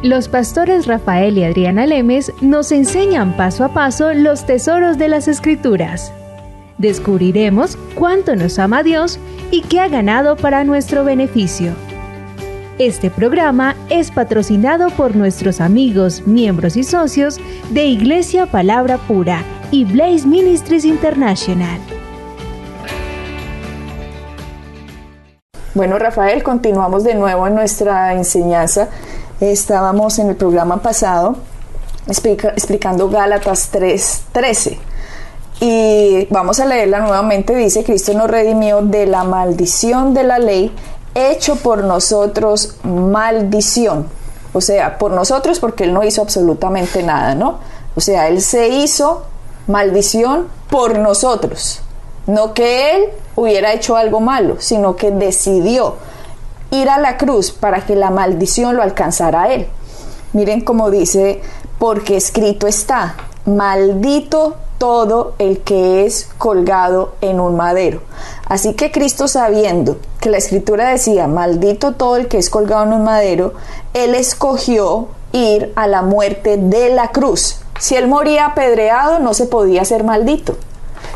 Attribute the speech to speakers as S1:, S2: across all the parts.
S1: Los pastores Rafael y Adriana Lemes nos enseñan paso a paso los tesoros de las Escrituras. Descubriremos cuánto nos ama Dios y qué ha ganado para nuestro beneficio. Este programa es patrocinado por nuestros amigos, miembros y socios de Iglesia Palabra Pura y Blaze Ministries International.
S2: Bueno, Rafael, continuamos de nuevo en nuestra enseñanza. Estábamos en el programa pasado explicando Gálatas 3:13 y vamos a leerla nuevamente. Dice: Cristo nos redimió de la maldición de la ley, hecho por nosotros maldición. O sea, por nosotros, porque Él no hizo absolutamente nada, ¿no? O sea, Él se hizo maldición por nosotros. No que Él hubiera hecho algo malo, sino que decidió ir a la cruz para que la maldición lo alcanzara a Él. Miren cómo dice: porque escrito está, maldito todo el que es colgado en un madero. Así que Cristo, sabiendo que la Escritura decía maldito todo el que es colgado en un madero, Él escogió ir a la muerte de la cruz. Si Él moría apedreado, no se podía ser maldito.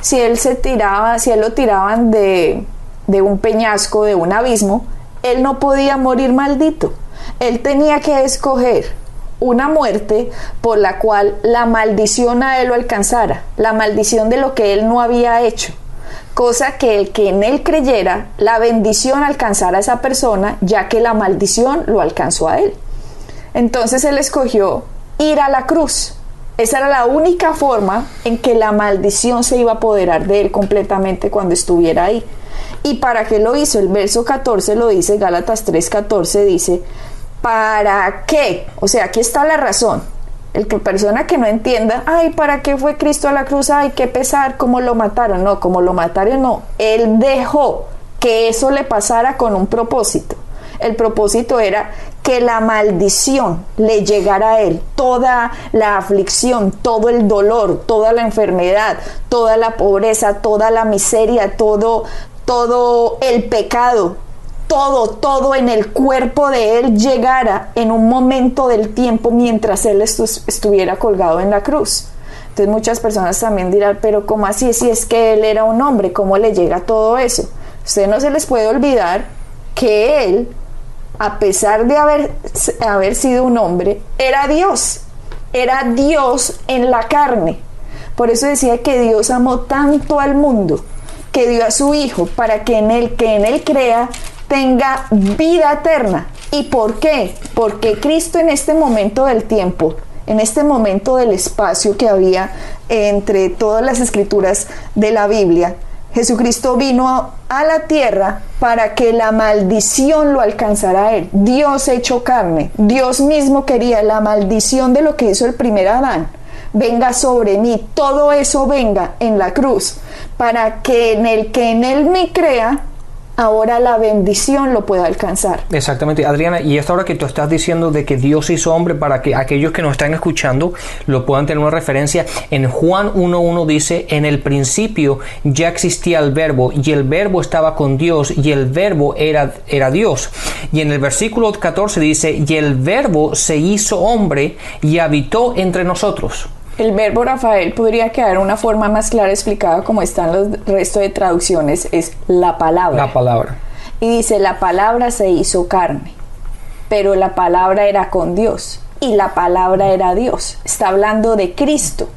S2: Si Él lo tiraban de un peñasco, de un abismo, Él no podía morir maldito. Él tenía que escoger una muerte por la cual la maldición a Él lo alcanzara, la maldición de lo que Él no había hecho, cosa que el que en Él creyera, la bendición alcanzara a esa persona, ya que la maldición lo alcanzó a Él. Entonces Él escogió ir a la cruz. Esa era la única forma en que la maldición se iba a apoderar de Él completamente cuando estuviera ahí. ¿Y para qué lo hizo? El verso 14 lo dice, Gálatas 3:14 dice: ¿para qué? O sea, aquí está la razón. Persona que no entienda, ay, ¿para qué fue Cristo a la cruz? Ay, qué pesar, ¿cómo lo mataron? No, como lo mataron no. Él dejó que eso le pasara con un propósito. El propósito era que la maldición le llegara a Él, toda la aflicción, todo el dolor, toda la enfermedad, toda la pobreza, toda la miseria, todo el pecado, todo en el cuerpo de Él llegara en un momento del tiempo mientras Él estuviera colgado en la cruz. Entonces muchas personas también dirán, pero ¿cómo así? Si es que Él era un hombre, ¿cómo le llega todo eso? Usted no se les puede olvidar que Él, a pesar de haber sido un hombre, era Dios en la carne. Por eso decía que Dios amó tanto al mundo, que dio a su Hijo, para que en Él crea, tenga vida eterna. ¿Y por qué? Porque Cristo en este momento del tiempo, en este momento del espacio que había entre todas las escrituras de la Biblia, Jesucristo vino a la tierra para que la maldición lo alcanzara a Él. Dios hecho carne, Dios mismo quería la maldición de lo que hizo el primer Adán venga sobre mí, todo eso venga en la cruz, para que en Él me crea, ahora la bendición lo pueda alcanzar.
S3: Exactamente, Adriana, y esta hora que tú estás diciendo de que Dios hizo hombre, para que aquellos que nos están escuchando lo puedan tener una referencia, en Juan 1:1 dice: en el principio ya existía el verbo, y el verbo estaba con Dios, y el verbo era Dios. Y en el versículo 14 dice: y el verbo se hizo hombre y habitó entre nosotros.
S2: El verbo, Rafael, podría quedar una forma más clara explicada como están los restos de traducciones, es la palabra.
S3: La palabra.
S2: Y dice, la palabra se hizo carne, pero la palabra era con Dios y la palabra era Dios. Está hablando de Cristo.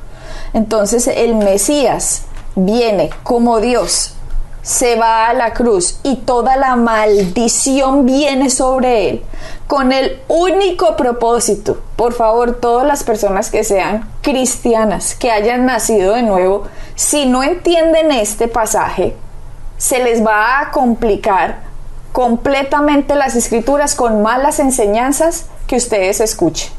S2: Entonces el Mesías viene como Dios, se va a la cruz y toda la maldición viene sobre Él con el único propósito. Por favor, todas las personas que sean cristianas, que hayan nacido de nuevo, si no entienden este pasaje, se les va a complicar completamente las escrituras con malas enseñanzas que ustedes escuchen.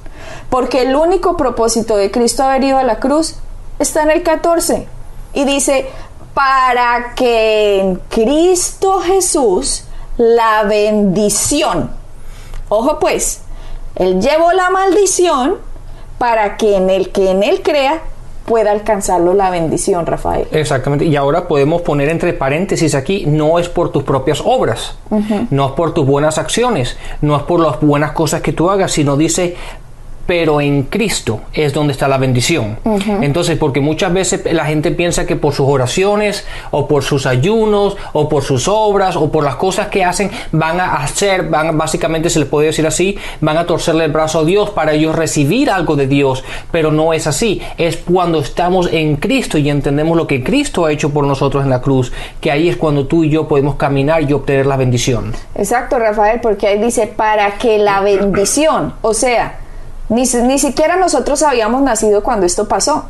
S2: Porque el único propósito de Cristo haber ido a la cruz está en el 14 y dice: para que en Cristo Jesús la bendición, ojo pues, Él llevó la maldición para que en Él crea pueda alcanzarlo la bendición, Rafael.
S3: Exactamente, y ahora podemos poner entre paréntesis aquí, no es por tus propias obras, no es por tus buenas acciones, no es por las buenas cosas que tú hagas, sino dice, pero en Cristo es donde está la bendición. Entonces, porque muchas veces la gente piensa que por sus oraciones o por sus ayunos o por sus obras o por las cosas que hacen básicamente se les puede decir así, van a torcerle el brazo a Dios para ellos recibir algo de Dios, pero no es así. Es cuando estamos en Cristo y entendemos lo que Cristo ha hecho por nosotros en la cruz, que ahí es cuando tú y yo podemos caminar y obtener la bendición.
S2: Exacto, Rafael, porque ahí dice, para que la bendición, o sea, ni siquiera nosotros habíamos nacido cuando esto pasó.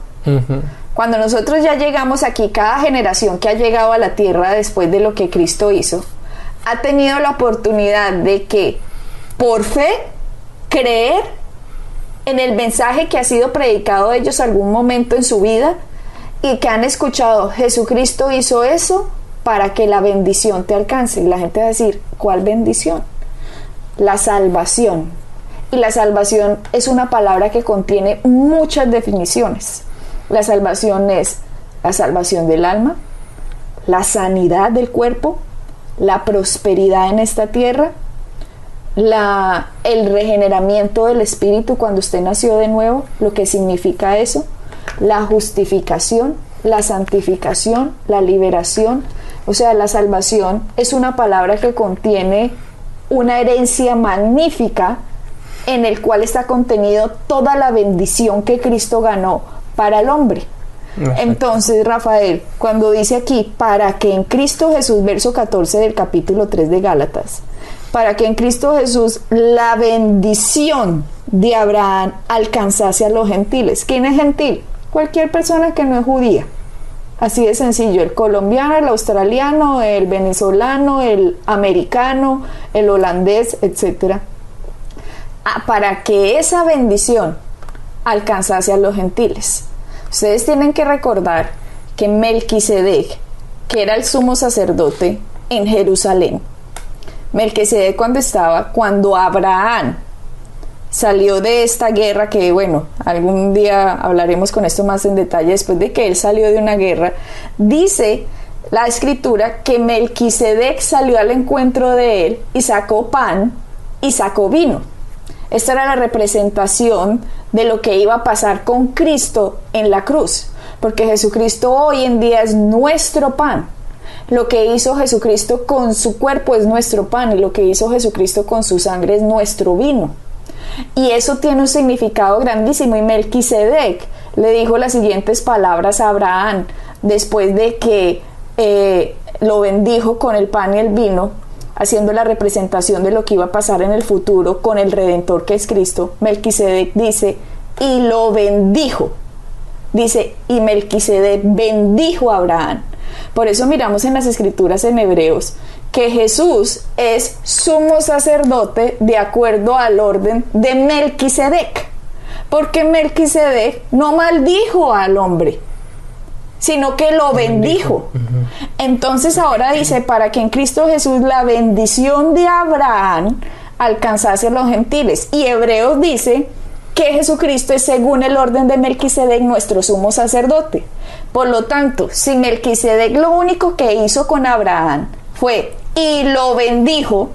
S2: Cuando nosotros ya llegamos aquí, cada generación que ha llegado a la tierra después de lo que Cristo hizo, ha tenido la oportunidad de que, por fe, creer en el mensaje que ha sido predicado de ellos algún momento en su vida y que han escuchado, Jesucristo hizo eso para que la bendición te alcance. Y la gente va a decir, ¿cuál bendición? La salvación. Y la salvación es una palabra que contiene muchas definiciones. La salvación es la salvación del alma, la sanidad del cuerpo, la prosperidad en esta tierra, el regeneramiento del espíritu cuando usted nació de nuevo, lo que significa eso, la justificación, la santificación, la liberación. O sea, la salvación es una palabra que contiene una herencia magnífica en el cual está contenido toda la bendición que Cristo ganó para el hombre. Exacto. Entonces, Rafael, cuando dice aquí, para que en Cristo Jesús, verso 14 del capítulo 3 de Gálatas, para que en Cristo Jesús la bendición de Abraham alcanzase a los gentiles. ¿Quién es gentil? Cualquier persona que no es judía. Así de sencillo, el colombiano, el australiano, el venezolano, el americano, el holandés, etcétera. Para que esa bendición alcanzase a los gentiles. Ustedes tienen que recordar que Melquisedec, que era el sumo sacerdote en Jerusalén, Melquisedec cuando Abraham salió de esta guerra, que bueno, algún día hablaremos con esto más en detalle, después de que él salió de una guerra, dice la escritura que Melquisedec salió al encuentro de él y sacó pan y sacó vino. Esta era la representación de lo que iba a pasar con Cristo en la cruz, porque Jesucristo hoy en día es nuestro pan. Lo que hizo Jesucristo con su cuerpo es nuestro pan, y lo que hizo Jesucristo con su sangre es nuestro vino. Y eso tiene un significado grandísimo, y Melquisedec le dijo las siguientes palabras a Abraham después de que lo bendijo con el pan y el vino, haciendo la representación de lo que iba a pasar en el futuro con el Redentor que es Cristo. Melquisedec dice, y lo bendijo. Dice, y Melquisedec bendijo a Abraham. Por eso miramos en las escrituras en Hebreos que Jesús es sumo sacerdote de acuerdo al orden de Melquisedec. Porque Melquisedec no maldijo al hombre, sino que lo bendijo. Entonces ahora dice, para que en Cristo Jesús la bendición de Abraham alcanzase a los gentiles. Y Hebreos dice que Jesucristo es según el orden de Melquisedec nuestro sumo sacerdote. Por lo tanto, si Melquisedec lo único que hizo con Abraham fue y lo bendijo,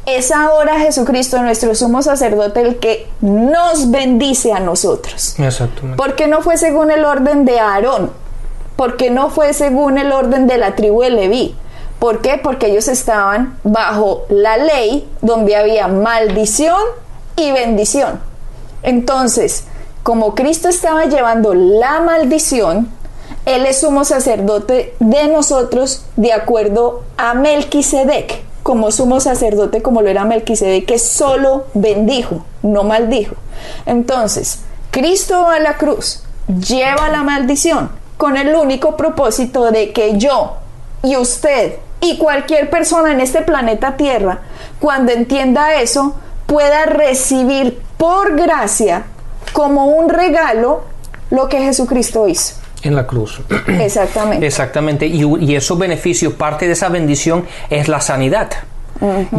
S2: es ahora Jesucristo nuestro sumo sacerdote el que nos bendice a nosotros.
S3: Exactamente.
S2: Porque no fue según el orden de Aarón, porque no fue según el orden de la tribu de Leví. ¿Por qué? Porque ellos estaban bajo la ley donde había maldición y bendición. Entonces, como Cristo estaba llevando la maldición, Él es sumo sacerdote de nosotros de acuerdo a Melquisedec, como sumo sacerdote como lo era Melquisedec, que solo bendijo, no maldijo. Entonces, Cristo va a la cruz, lleva la maldición, con el único propósito de que yo y usted y cualquier persona en este planeta Tierra, cuando entienda eso, pueda recibir por gracia, como un regalo, lo que Jesucristo hizo
S3: en la cruz.
S2: Exactamente.
S3: Exactamente. Y esos beneficios, parte de esa bendición es la sanidad.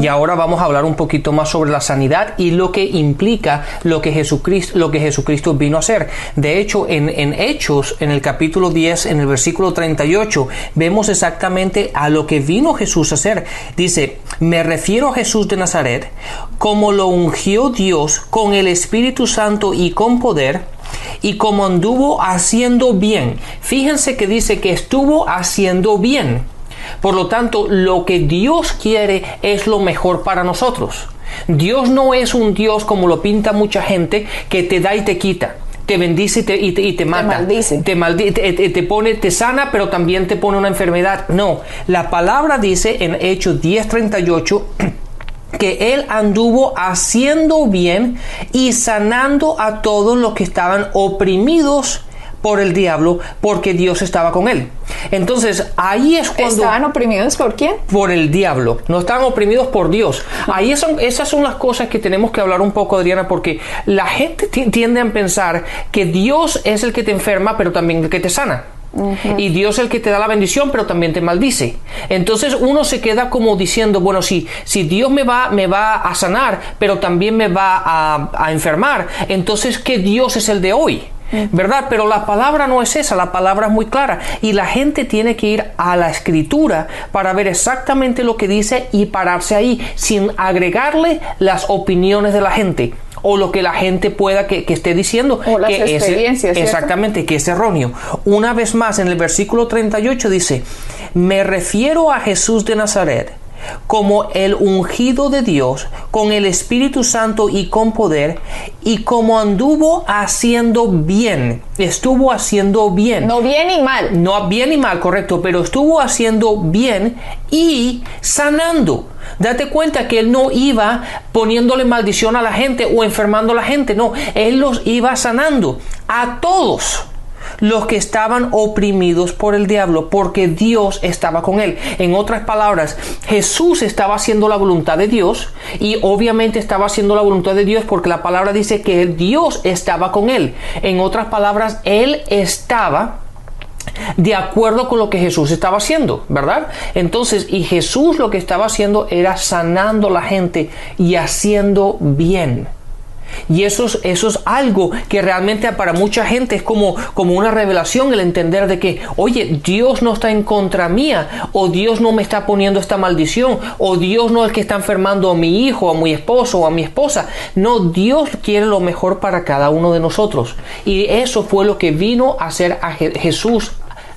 S3: Y ahora vamos a hablar un poquito más sobre la sanidad y lo que implica lo que Jesucristo vino a hacer. De hecho, en Hechos, en el capítulo 10, en el versículo 38, vemos exactamente a lo que vino Jesús a hacer. Dice, me refiero a Jesús de Nazaret, como lo ungió Dios con el Espíritu Santo y con poder, y como anduvo haciendo bien. Fíjense que dice que estuvo haciendo bien. Por lo tanto, lo que Dios quiere es lo mejor para nosotros. Dios no es un Dios como lo pinta mucha gente, que te da y te quita, te bendice y te mata, te sana, pero también te pone una enfermedad. No, la palabra dice en Hechos 10:38 que Él anduvo haciendo bien y sanando a todos los que estaban oprimidos por el diablo, porque Dios estaba con él. Entonces ahí es cuando...
S2: ¿Estaban oprimidos por quién?
S3: Por el diablo, no estaban oprimidos por Dios. Ahí esas son las cosas que tenemos que hablar un poco, Adriana, porque la gente tiende a pensar que Dios es el que te enferma, pero también el que te sana. Y Dios es el que te da la bendición, pero también te maldice. Entonces uno se queda como diciendo, bueno, si Dios me va a sanar, pero también me va a enfermar, entonces ¿qué Dios es el de hoy? ¿Verdad? Pero la palabra no es esa, la palabra es muy clara y la gente tiene que ir a la Escritura para ver exactamente lo que dice y pararse ahí sin agregarle las opiniones de la gente o lo que la gente pueda que esté diciendo,
S2: o las experiencias, ¿cierto?
S3: Exactamente, que es erróneo. Una vez más, en el versículo 38 dice, me refiero a Jesús de Nazaret, como el ungido de Dios, con el Espíritu Santo y con poder, y como anduvo haciendo bien. Estuvo haciendo bien.
S2: No bien y mal.
S3: No bien y mal, correcto, pero estuvo haciendo bien y sanando. Date cuenta que Él no iba poniéndole maldición a la gente o enfermando a la gente, no, Él los iba sanando a todos los que estaban oprimidos por el diablo, porque Dios estaba con él. En otras palabras, Jesús estaba haciendo la voluntad de Dios, y obviamente estaba haciendo la voluntad de Dios porque la palabra dice que Dios estaba con él. En otras palabras, él estaba de acuerdo con lo que Jesús estaba haciendo, ¿verdad? Entonces, y Jesús lo que estaba haciendo era sanando a la gente y haciendo bien. Y eso es algo que realmente para mucha gente es como una revelación, el entender de que, oye, Dios no está en contra mía, o Dios no me está poniendo esta maldición, o Dios no es el que está enfermando a mi hijo, a mi esposo o a mi esposa. No, Dios quiere lo mejor para cada uno de nosotros. Y eso fue lo que vino a hacer a Jesús,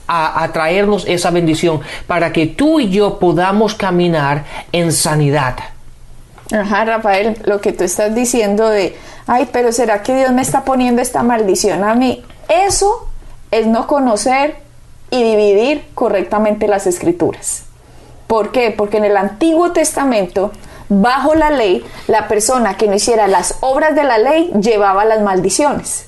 S3: a traernos esa bendición, para que tú y yo podamos caminar en sanidad.
S2: Ajá, Rafael, lo que tú estás diciendo de, ay, pero ¿será que Dios me está poniendo esta maldición a mí? Eso es no conocer y dividir correctamente las Escrituras. ¿Por qué? Porque en el Antiguo Testamento, bajo la ley, la persona que no hiciera las obras de la ley llevaba las maldiciones.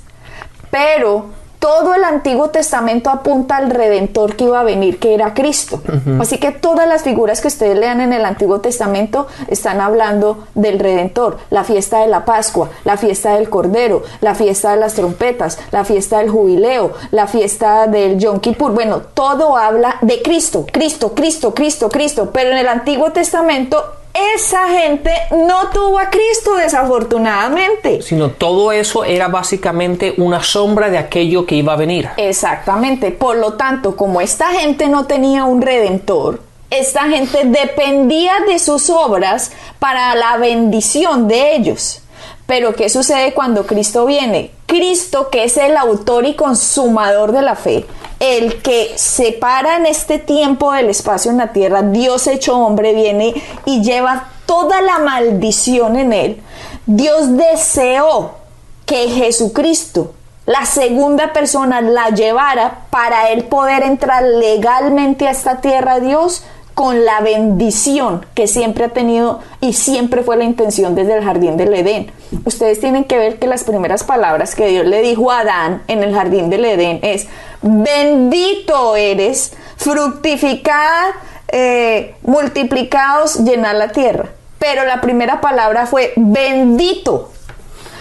S2: Pero todo el Antiguo Testamento apunta al Redentor que iba a venir, que era Cristo. Así que todas las figuras que ustedes lean en el Antiguo Testamento están hablando del Redentor. La fiesta de la Pascua, la fiesta del Cordero, la fiesta de las trompetas, la fiesta del Jubileo, la fiesta del Yom Kippur. Bueno, todo habla de Cristo, Cristo, Cristo, Cristo, Cristo. Pero en el Antiguo Testamento esa gente no tuvo a Cristo, desafortunadamente.
S3: Sino todo eso era básicamente una sombra de aquello que iba a venir.
S2: Exactamente. Por lo tanto, como esta gente no tenía un redentor, esta gente dependía de sus obras para la bendición de ellos. Pero ¿qué sucede cuando Cristo viene? Cristo, que es el autor y consumador de la fe, el que separa en este tiempo del espacio en la tierra, Dios hecho hombre, viene y lleva toda la maldición en él. Dios deseó que Jesucristo, la segunda persona, la llevara para él poder entrar legalmente a esta tierra, Dios, con la bendición que siempre ha tenido y siempre fue la intención desde el jardín del Edén. Ustedes tienen que ver que las primeras palabras que Dios le dijo a Adán en el jardín del Edén es: bendito eres, fructificad, multiplicaos, llenad la tierra. Pero la primera palabra fue bendito.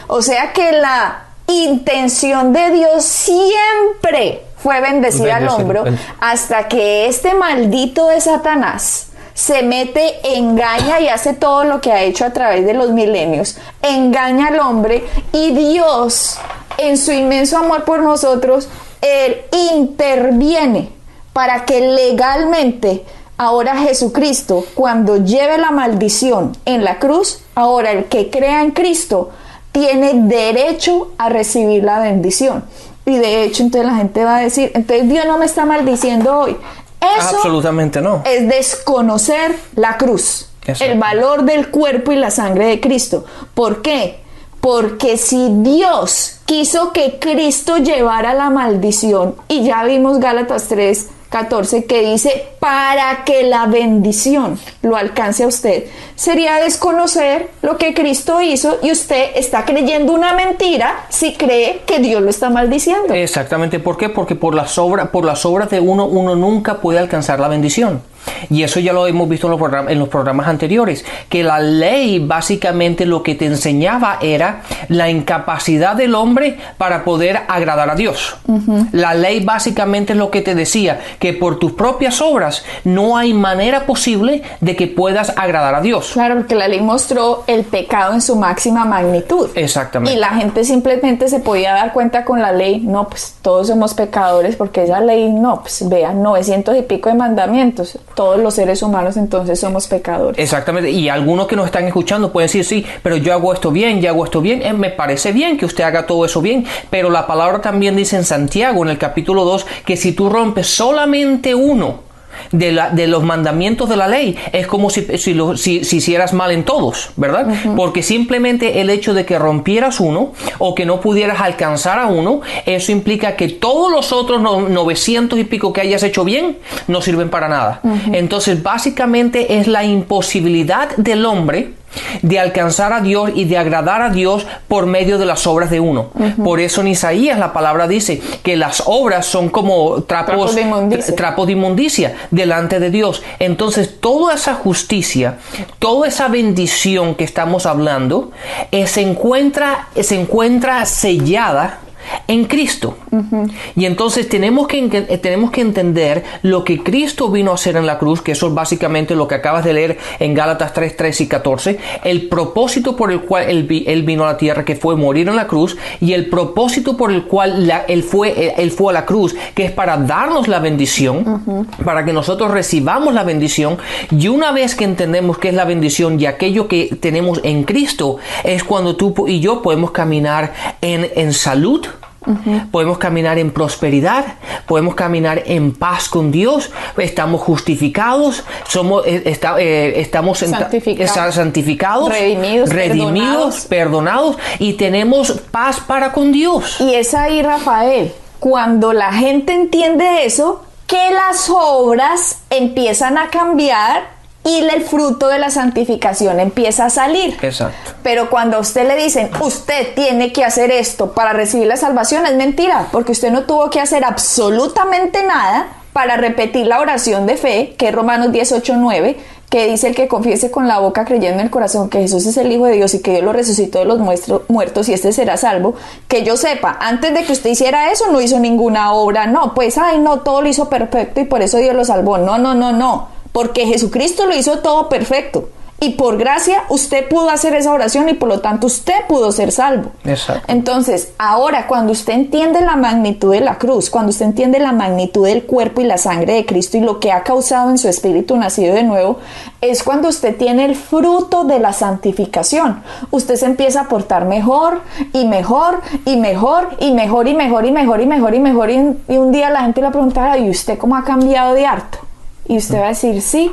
S2: O sea que la intención de Dios siempre fue bendecir al hombre, hasta que este maldito de Satanás se mete, engaña y hace todo lo que ha hecho a través de los milenios. Engaña al hombre y Dios, en su inmenso amor por nosotros, Él interviene para que legalmente ahora Jesucristo, cuando lleve la maldición en la cruz, ahora el que crea en Cristo tiene derecho a recibir la bendición. Y de hecho, entonces la gente va a decir, entonces Dios no me está maldiciendo hoy. Eso
S3: absolutamente no.
S2: Es desconocer la cruz, el valor del cuerpo y la sangre de Cristo. ¿Por qué? Porque si Dios quiso que Cristo llevara la maldición, y ya vimos Gálatas 3:14 que dice, para que la bendición lo alcance a usted, sería desconocer lo que Cristo hizo, y usted está creyendo una mentira si cree que Dios lo está maldiciendo.
S3: Exactamente. ¿Por qué? Porque por las obras de uno nunca puede alcanzar la bendición. Y eso ya lo hemos visto en los programas anteriores, que la ley básicamente lo que te enseñaba era la incapacidad del hombre para poder agradar a Dios. La ley básicamente es lo que te decía, que por tus propias obras no hay manera posible de que puedas agradar a Dios.
S2: Claro, porque la ley mostró el pecado en su máxima magnitud.
S3: Exactamente.
S2: Y la gente simplemente se podía dar cuenta con la ley, no, pues todos somos pecadores, porque esa ley, no, pues vean, 900 y pico de mandamientos. Todos los seres humanos entonces somos pecadores.
S3: Exactamente, y algunos que nos están escuchando pueden decir, sí, pero yo hago esto bien, me parece bien que usted haga todo eso bien, pero la palabra también dice en Santiago, en el capítulo 2, que si tú rompes solamente uno de los mandamientos de la ley, es como si hicieras mal en todos, ¿verdad? Porque simplemente el hecho de que rompieras uno o que no pudieras alcanzar a uno, eso implica que todos los otros 900 y pico que hayas hecho bien no sirven para nada. Entonces básicamente es la imposibilidad del hombre de alcanzar a Dios y de agradar a Dios por medio de las obras de uno. Por eso en Isaías la palabra dice que las obras son como trapos de inmundicia delante de Dios. Entonces toda esa justicia, toda esa bendición que estamos hablando se encuentra sellada en Cristo. Y entonces tenemos que entender lo que Cristo vino a hacer en la cruz, que eso es básicamente lo que acabas de leer en Gálatas 3:13 y 14, el propósito por el cual él vino a la tierra, que fue morir en la cruz, y el propósito por el cual él fue a la cruz, que es para darnos la bendición, para que nosotros recibamos la bendición. Y una vez que entendemos qué es la bendición y aquello que tenemos en Cristo, es cuando tú y yo podemos caminar en salud, podemos caminar en prosperidad, podemos caminar en paz con Dios, estamos justificados, estamos santificados, redimidos, perdonados, y tenemos paz para con Dios.
S2: Y es ahí, Rafael, cuando la gente entiende eso, que las obras empiezan a cambiar y el fruto de la santificación empieza a salir.
S3: Exacto.
S2: Pero cuando a usted le dicen, usted tiene que hacer esto para recibir la salvación, es mentira, porque usted no tuvo que hacer absolutamente nada para repetir la oración de fe, que es Romanos 18:9, que dice: el que confiese con la boca, creyendo en el corazón que Jesús es el Hijo de Dios y que Dios lo resucitó de los muertos, y este será salvo. Que yo sepa, antes de que usted hiciera eso, no hizo ninguna obra. No, pues, todo lo hizo perfecto y por eso Dios lo salvó. No. Porque Jesucristo lo hizo todo perfecto. Y por gracia usted pudo hacer esa oración y por lo tanto usted pudo ser salvo.
S3: Exacto.
S2: Entonces, ahora cuando usted entiende la magnitud de la cruz, cuando usted entiende la magnitud del cuerpo y la sangre de Cristo y lo que ha causado en su espíritu nacido de nuevo, es cuando usted tiene el fruto de la santificación. Usted se empieza a portar mejor y mejor y mejor y mejor y mejor y mejor y mejor y mejor, y un día la gente le preguntará: ¿y usted cómo ha cambiado de harto? Y usted va a decir: sí,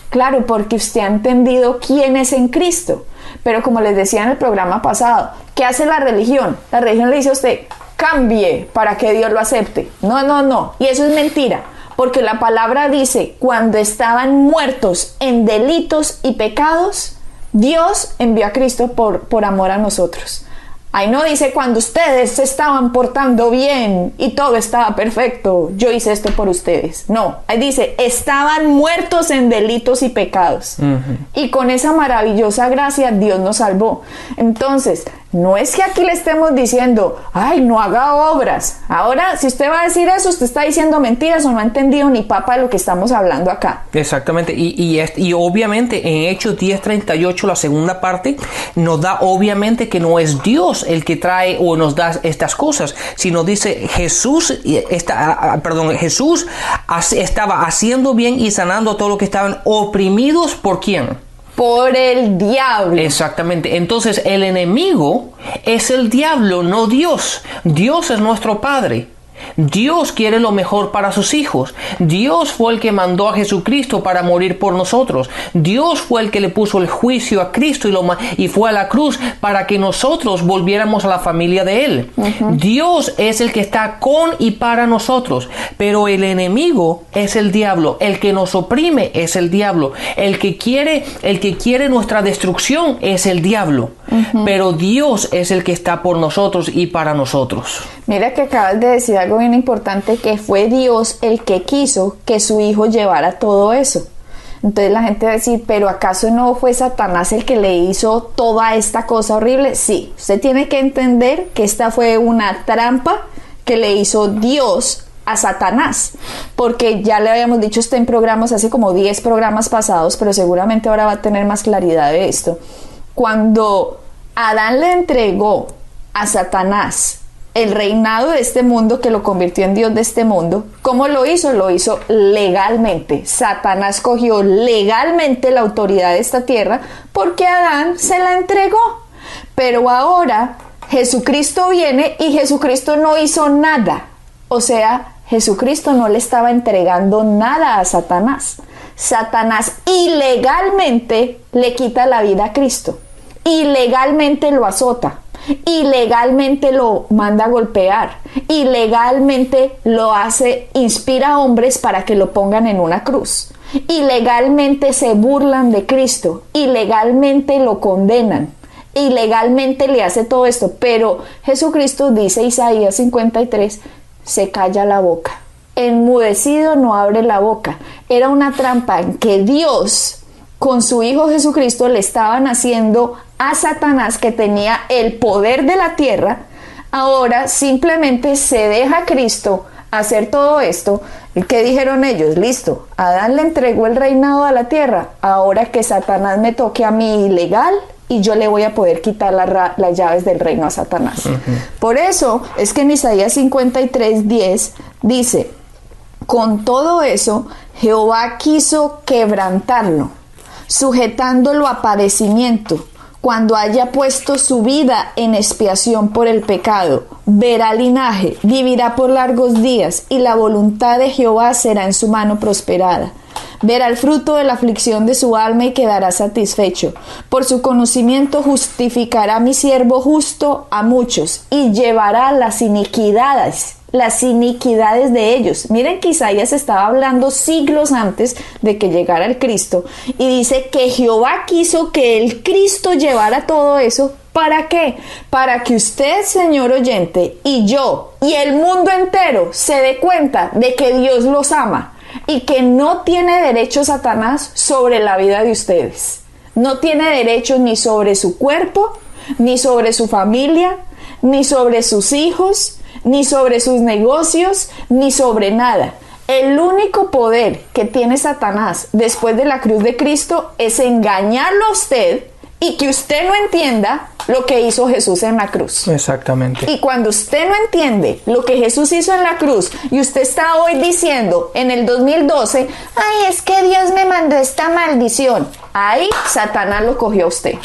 S2: claro, porque usted ha entendido quién es en Cristo. Pero como les decía en el programa pasado, ¿qué hace la religión? La religión le dice a usted: cambie para que Dios lo acepte. No. Y eso es mentira, porque la palabra dice: cuando estaban muertos en delitos y pecados, Dios envió a Cristo por amor a nosotros. Ahí no dice: cuando ustedes se estaban portando bien y todo estaba perfecto, yo hice esto por ustedes. No, ahí dice: estaban muertos en delitos y pecados. Y con esa maravillosa gracia Dios nos salvó. Entonces, No es que aquí le estemos diciendo, ay, no haga obras. Ahora, si usted va a decir eso, usted está diciendo mentiras o no ha entendido ni papa de lo que estamos hablando acá.
S3: Exactamente, y obviamente en Hechos 10:38, la segunda parte, nos da obviamente que no es Dios el que trae o nos da estas cosas, sino dice Jesús estaba haciendo bien y sanando a todos los que estaban oprimidos. ¿Por quién?
S2: Por el diablo.
S3: Exactamente. Entonces el enemigo es el diablo, no Dios. Dios es nuestro Padre. Dios quiere lo mejor para sus hijos. Dios fue el que mandó a Jesucristo para morir por nosotros. Dios fue el que le puso el juicio a Cristo y fue a la cruz para que nosotros volviéramos a la familia de Él. Dios es el que está con y para nosotros, pero el enemigo es el diablo. El que nos oprime es el diablo. El que quiere nuestra destrucción es el diablo. Pero Dios es el que está por nosotros y para nosotros.
S2: Mira que acabas de decir algo bien importante, que fue Dios el que quiso que su hijo llevara todo eso. Entonces la gente va a decir, pero ¿acaso no fue Satanás el que le hizo toda esta cosa horrible? Sí, usted tiene que entender que esta fue una trampa que le hizo Dios a Satanás, porque ya le habíamos dicho esto en programas, hace como 10 programas pasados, pero seguramente ahora va a tener más claridad de esto. Cuando Adán le entregó a Satanás el reinado de este mundo, que lo convirtió en Dios de este mundo, ¿cómo lo hizo? Lo hizo legalmente. Satanás cogió legalmente la autoridad de esta tierra porque Adán se la entregó. Pero ahora Jesucristo viene y Jesucristo no hizo nada. O sea, Jesucristo no le estaba entregando nada a Satanás. Satanás ilegalmente le quita la vida a Cristo. Ilegalmente lo azota. Ilegalmente lo manda a golpear, ilegalmente lo inspira a hombres para que lo pongan en una cruz, ilegalmente se burlan de Cristo, ilegalmente lo condenan, ilegalmente le hace todo esto, pero Jesucristo, dice Isaías 53, se calla la boca, enmudecido no abre la boca. Era una trampa en que Dios con su Hijo Jesucristo le estaban haciendo a Satanás, que tenía el poder de la tierra. Ahora simplemente se deja Cristo hacer todo esto. ¿Qué dijeron ellos? Listo, Adán le entregó el reinado a la tierra, ahora que Satanás me toque a mí ilegal y yo le voy a poder quitar las llaves del reino a Satanás. Por eso es que en Isaías 53:10 dice, con todo eso Jehová quiso quebrantarlo, sujetándolo a padecimiento. Cuando haya puesto su vida en expiación por el pecado, verá linaje, vivirá por largos días, y la voluntad de Jehová será en su mano prosperada. Verá el fruto de la aflicción de su alma y quedará satisfecho. Por su conocimiento justificará mi siervo justo a muchos, y llevará las iniquidades de ellos. Miren que Isaías estaba hablando siglos antes de que llegara el Cristo, y dice que Jehová quiso que el Cristo llevara todo eso. ¿Para qué? Para que usted, señor oyente, y yo, y el mundo entero se dé cuenta de que Dios los ama y que no tiene derecho Satanás sobre la vida de ustedes. No tiene derecho ni sobre su cuerpo, ni sobre su familia, ni sobre sus hijos, ni sobre sus negocios, ni sobre nada. El único poder que tiene Satanás después de la cruz de Cristo es engañarlo a usted y que usted no entienda lo que hizo Jesús en la cruz.
S3: Exactamente.
S2: Y cuando usted no entiende lo que Jesús hizo en la cruz y usted está hoy diciendo en el 2012, ay, es que Dios me mandó esta maldición, ahí Satanás lo cogió a usted.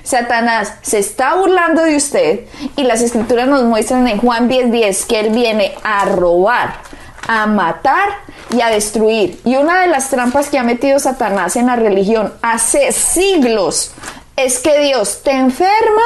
S2: Satanás se está burlando de usted, y las escrituras nos muestran en Juan 10:10 que él viene a robar, a matar y a destruir. Y una de las trampas que ha metido Satanás en la religión hace siglos es que Dios te enferma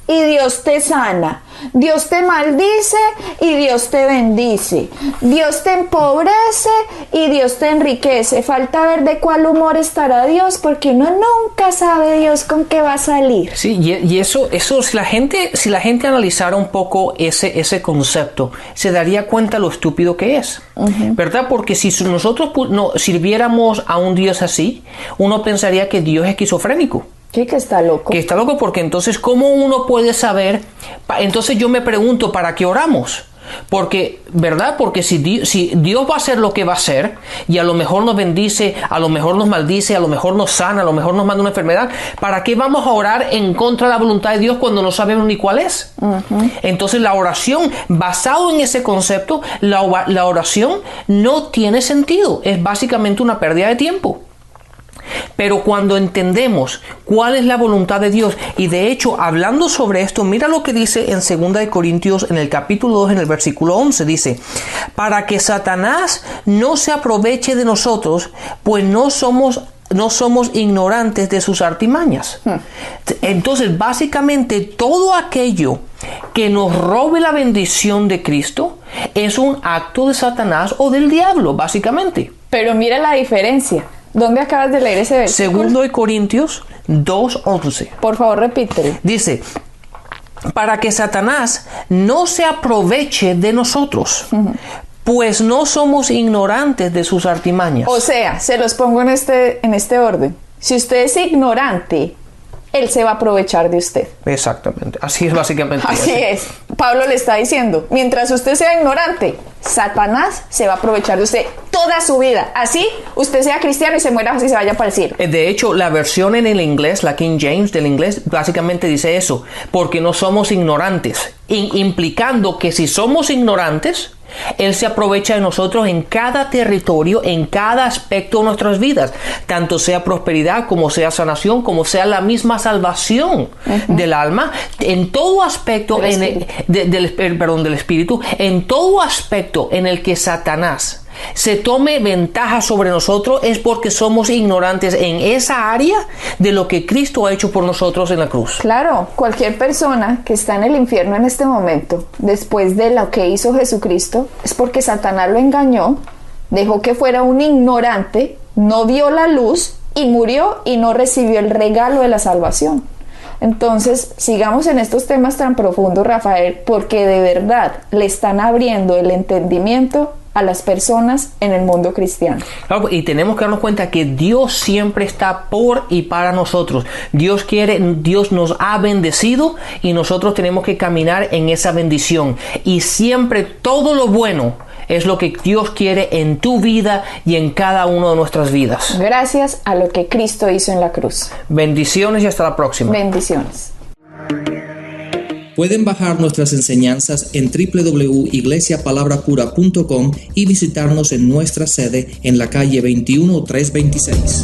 S2: y Dios te sana. Dios te maldice y Dios te bendice. Dios te empobrece y Dios te enriquece. Falta ver de cuál humor estará Dios, porque uno nunca sabe Dios con qué va a salir.
S3: Sí, y eso si la gente analizara un poco ese concepto, se daría cuenta lo estúpido que es. ¿Verdad? Porque si nosotros no sirviéramos a un Dios así, uno pensaría que Dios es esquizofrénico.
S2: ¿Qué? Que está loco.
S3: Que está loco, porque entonces, ¿cómo uno puede saber? Entonces yo me pregunto, ¿para qué oramos? Porque, ¿verdad? Porque si Dios va a hacer lo que va a hacer, y a lo mejor nos bendice, a lo mejor nos maldice, a lo mejor nos sana, a lo mejor nos manda una enfermedad, ¿para qué vamos a orar en contra de la voluntad de Dios cuando no sabemos ni cuál es? Entonces la oración, basado en ese concepto, la oración no tiene sentido. Es básicamente una pérdida de tiempo. Pero cuando entendemos cuál es la voluntad de Dios, y de hecho, hablando sobre esto, mira lo que dice en 2 Corintios, en el capítulo 2, en el versículo 11, dice: para que Satanás no se aproveche de nosotros, pues no somos ignorantes de sus artimañas. Entonces, básicamente, todo aquello que nos robe la bendición de Cristo es un acto de Satanás o del diablo, básicamente.
S2: Pero mira la diferencia. ¿Dónde acabas de leer ese versículo?
S3: 2 Corintios 2:11.
S2: Por favor, repítelo.
S3: Dice: para que Satanás no se aproveche de nosotros, pues no somos ignorantes de sus artimañas.
S2: O sea, se los pongo en este orden. Si usted es ignorante, él se va a aprovechar de usted.
S3: Exactamente. Así es básicamente.
S2: Así es. Pablo le está diciendo, mientras usted sea ignorante, Satanás se va a aprovechar de usted toda su vida. Así usted sea cristiano y se muera así, se vaya para el cielo.
S3: De hecho, la versión en el inglés, la King James del inglés, básicamente dice eso, porque no somos ignorantes, implicando que si somos ignorantes, Él se aprovecha de nosotros en cada territorio, en cada aspecto de nuestras vidas, tanto sea prosperidad, como sea sanación, como sea la misma salvación del alma, en todo aspecto del espíritu, en todo aspecto en el que Satanás se tome ventaja sobre nosotros, es porque somos ignorantes en esa área de lo que Cristo ha hecho por nosotros en la cruz.
S2: Claro, cualquier persona que está en el infierno en este momento, después de lo que hizo Jesucristo, es porque Satanás lo engañó, dejó que fuera un ignorante, no vio la luz y murió y no recibió el regalo de la salvación. Entonces, sigamos en estos temas tan profundos, Rafael, porque de verdad le están abriendo el entendimiento a las personas en el mundo cristiano.
S3: Claro, y tenemos que darnos cuenta que Dios siempre está por y para nosotros. Dios nos ha bendecido y nosotros tenemos que caminar en esa bendición. Y siempre todo lo bueno es lo que Dios quiere en tu vida y en cada una de nuestras vidas.
S2: Gracias a lo que Cristo hizo en la cruz.
S3: Bendiciones y hasta la próxima.
S2: Bendiciones.
S4: Pueden bajar nuestras enseñanzas en www.iglesiapalabracura.com y visitarnos en nuestra sede en la calle 21326.